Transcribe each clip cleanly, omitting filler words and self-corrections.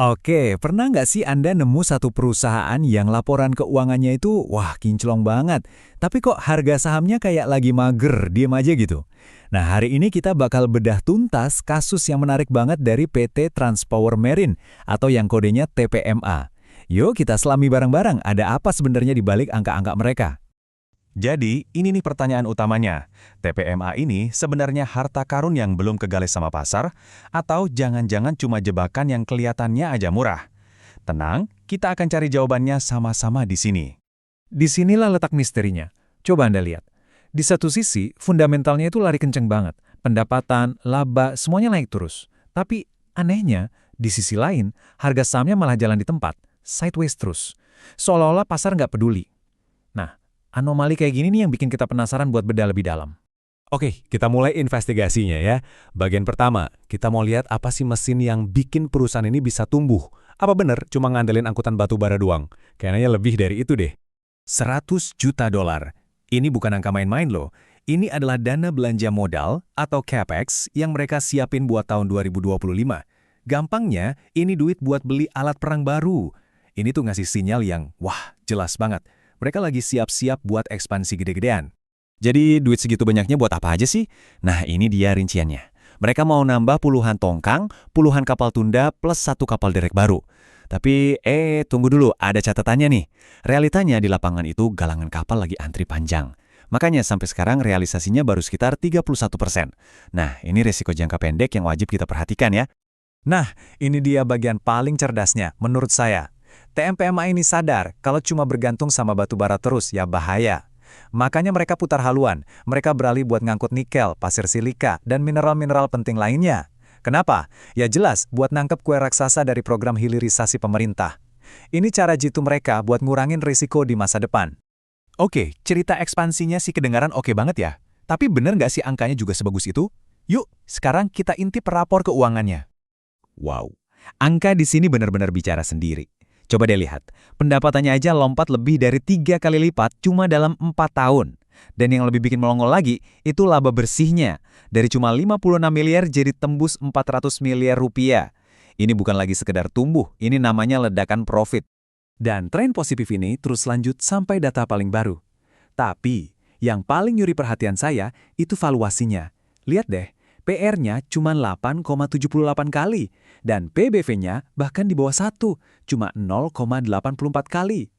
Oke, pernah nggak sih Anda nemu satu perusahaan yang laporan keuangannya itu, wah kinclong banget, tapi kok harga sahamnya kayak lagi mager, diem aja gitu? Nah, hari ini kita bakal bedah tuntas kasus yang menarik banget dari PT Transpower Marine atau yang kodenya TPMA. Yuk kita selami bareng-bareng, ada apa sebenarnya di balik angka-angka mereka? Jadi, ini nih pertanyaan utamanya. TPMA ini sebenarnya harta karun yang belum kegali sama pasar, atau jangan-jangan cuma jebakan yang kelihatannya aja murah? Tenang, kita akan cari jawabannya sama-sama di sini. Disinilah letak misterinya. Coba Anda lihat. Di satu sisi, fundamentalnya itu lari kenceng banget. Pendapatan, laba, semuanya naik terus. Tapi anehnya, di sisi lain, harga sahamnya malah jalan di tempat, sideways terus. Seolah-olah pasar nggak peduli. Nah, anomali kayak gini nih yang bikin kita penasaran buat bedah lebih dalam. Oke, kita mulai investigasinya ya. Bagian pertama, kita mau lihat apa sih mesin yang bikin perusahaan ini bisa tumbuh. Apa bener cuma ngandelin angkutan batu bara doang? Kayaknya lebih dari itu deh. 100 juta dolar. Ini bukan angka main-main loh. Ini adalah dana belanja modal atau CapEx yang mereka siapin buat tahun 2025. Gampangnya, ini duit buat beli alat perang baru. Ini tuh ngasih sinyal yang, wah, jelas banget. Mereka lagi siap-siap buat ekspansi gede-gedean. Jadi duit segitu banyaknya buat apa aja sih? Nah, ini dia rinciannya. Mereka mau nambah puluhan tongkang, puluhan kapal tunda, plus satu kapal derek baru. Tapi, tunggu dulu, ada catatannya nih. Realitanya di lapangan itu galangan kapal lagi antri panjang. Makanya sampai sekarang realisasinya baru sekitar 31%. Nah, ini resiko jangka pendek yang wajib kita perhatikan ya. Nah, ini dia bagian paling cerdasnya, menurut saya. TMPMA ini sadar kalau cuma bergantung sama batu bara terus ya bahaya. Makanya mereka putar haluan, mereka beralih buat ngangkut nikel, pasir silika, dan mineral-mineral penting lainnya. Kenapa? Ya jelas, buat nangkep kue raksasa dari program hilirisasi pemerintah. Ini cara jitu mereka buat ngurangin risiko di masa depan. Oke, cerita ekspansinya sih kedengaran oke banget ya. Tapi bener nggak sih angkanya juga sebagus itu? Yuk, sekarang kita intip rapor keuangannya. Wow, angka di sini benar-benar bicara sendiri. Coba deh lihat, pendapatannya aja lompat lebih dari 3 kali lipat cuma dalam 4 tahun. Dan yang lebih bikin melongo lagi, itu laba bersihnya. Dari cuma 56 miliar jadi tembus 400 miliar rupiah. Ini bukan lagi sekedar tumbuh, ini namanya ledakan profit. Dan tren positif ini terus lanjut sampai data paling baru. Tapi, yang paling nyuri perhatian saya, itu valuasinya. Lihat deh, PR-nya cuma 8,78 kali, dan PBV-nya bahkan di bawah 1, cuma 0,84 kali.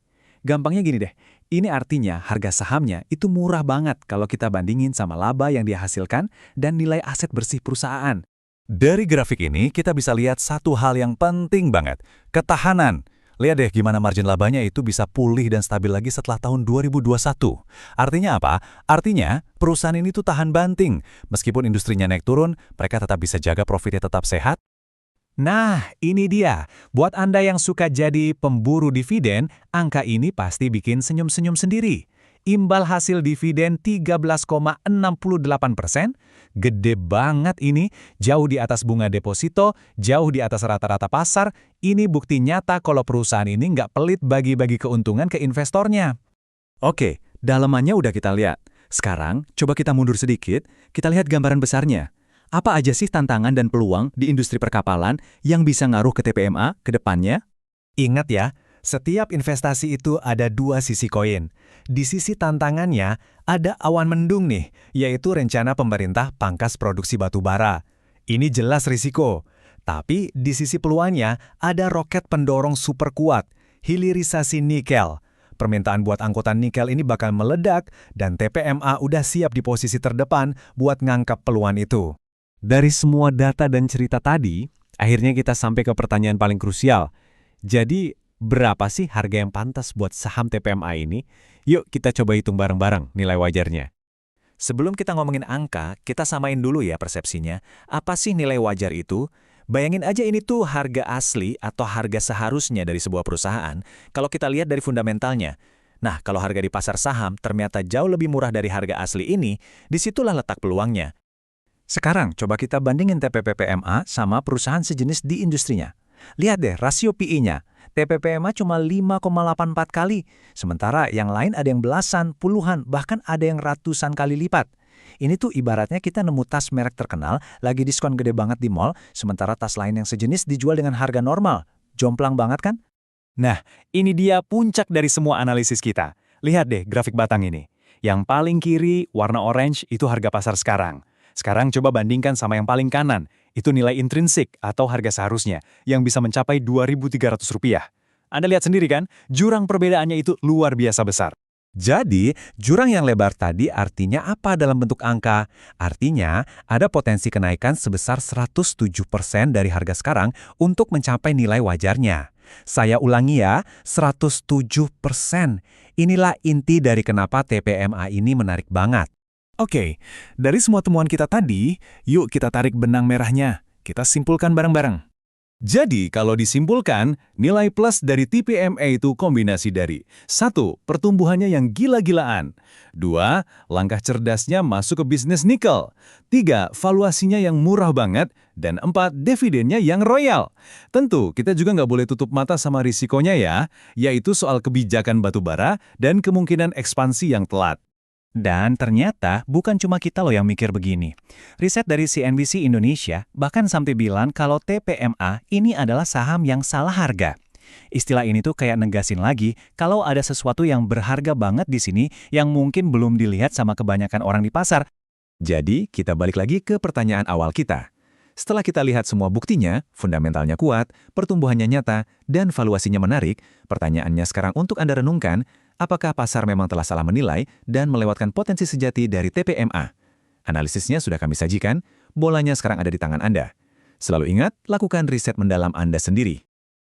Gampangnya gini deh, ini artinya harga sahamnya itu murah banget kalau kita bandingin sama laba yang dia hasilkan dan nilai aset bersih perusahaan. Dari grafik ini kita bisa lihat satu hal yang penting banget, ketahanan. Lihat deh gimana margin labanya itu bisa pulih dan stabil lagi setelah tahun 2021. Artinya apa? Artinya perusahaan ini tuh tahan banting. Meskipun industrinya naik turun, mereka tetap bisa jaga profitnya tetap sehat. Nah, ini dia. Buat Anda yang suka jadi pemburu dividen, angka ini pasti bikin senyum-senyum sendiri. Imbal hasil dividen 13,68%, gede banget ini, jauh di atas bunga deposito, jauh di atas rata-rata pasar. Ini bukti nyata kalau perusahaan ini nggak pelit bagi-bagi keuntungan ke investornya. Oke, dalamannya udah kita lihat. Sekarang, coba kita mundur sedikit, kita lihat gambaran besarnya. Apa aja sih tantangan dan peluang di industri perkapalan yang bisa ngaruh ke TPMA ke depannya? Ingat ya, setiap investasi itu ada dua sisi koin. Di sisi tantangannya, ada awan mendung nih, yaitu rencana pemerintah pangkas produksi batu bara. Ini jelas risiko. Tapi di sisi peluangnya, ada roket pendorong super kuat, hilirisasi nikel. Permintaan buat angkutan nikel ini bakal meledak, dan TPMA udah siap di posisi terdepan buat ngangkap peluang itu. Dari semua data dan cerita tadi, akhirnya kita sampai ke pertanyaan paling krusial. Jadi, berapa sih harga yang pantas buat saham TPMA ini? Yuk kita coba hitung bareng-bareng nilai wajarnya. Sebelum kita ngomongin angka, kita samain dulu ya persepsinya. Apa sih nilai wajar itu? Bayangin aja ini tuh harga asli atau harga seharusnya dari sebuah perusahaan kalau kita lihat dari fundamentalnya. Nah, kalau harga di pasar saham ternyata jauh lebih murah dari harga asli ini, disitulah letak peluangnya. Sekarang, coba kita bandingin TPPMA sama perusahaan sejenis di industrinya. Lihat deh rasio PE-nya. TPPMA cuma 5,84 kali, sementara yang lain ada yang belasan, puluhan, bahkan ada yang ratusan kali lipat. Ini tuh ibaratnya kita nemu tas merek terkenal, lagi diskon gede banget di mall, sementara tas lain yang sejenis dijual dengan harga normal. Jomplang banget kan? Nah, ini dia puncak dari semua analisis kita. Lihat deh grafik batang ini. Yang paling kiri, warna orange, itu harga pasar sekarang. Sekarang coba bandingkan sama yang paling kanan. Itu nilai intrinsik atau harga seharusnya, yang bisa mencapai Rp2.300. Anda lihat sendiri kan, jurang perbedaannya itu luar biasa besar. Jadi, jurang yang lebar tadi artinya apa dalam bentuk angka? Artinya, ada potensi kenaikan sebesar 107% dari harga sekarang untuk mencapai nilai wajarnya. Saya ulangi ya, 107%. Inilah inti dari kenapa TPMA ini menarik banget. Oke, dari semua temuan kita tadi, yuk kita tarik benang merahnya. Kita simpulkan bareng-bareng. Jadi, kalau disimpulkan, nilai plus dari TPMA itu kombinasi dari 1. Pertumbuhannya yang gila-gilaan. 2. Langkah cerdasnya masuk ke bisnis nikel. 3. Valuasinya yang murah banget. Dan 4. Dividennya yang royal. Tentu, kita juga nggak boleh tutup mata sama risikonya ya, yaitu soal kebijakan batubara dan kemungkinan ekspansi yang telat. Dan ternyata bukan cuma kita loh yang mikir begini. Riset dari CNBC Indonesia bahkan sampai bilang kalau TPMA ini adalah saham yang salah harga. Istilah ini tuh kayak negasin lagi kalau ada sesuatu yang berharga banget di sini yang mungkin belum dilihat sama kebanyakan orang di pasar. Jadi, kita balik lagi ke pertanyaan awal kita. Setelah kita lihat semua buktinya, fundamentalnya kuat, pertumbuhannya nyata, dan valuasinya menarik, pertanyaannya sekarang untuk Anda renungkan, apakah pasar memang telah salah menilai dan melewatkan potensi sejati dari TPMA? Analisisnya sudah kami sajikan, bolanya sekarang ada di tangan Anda. Selalu ingat, lakukan riset mendalam Anda sendiri.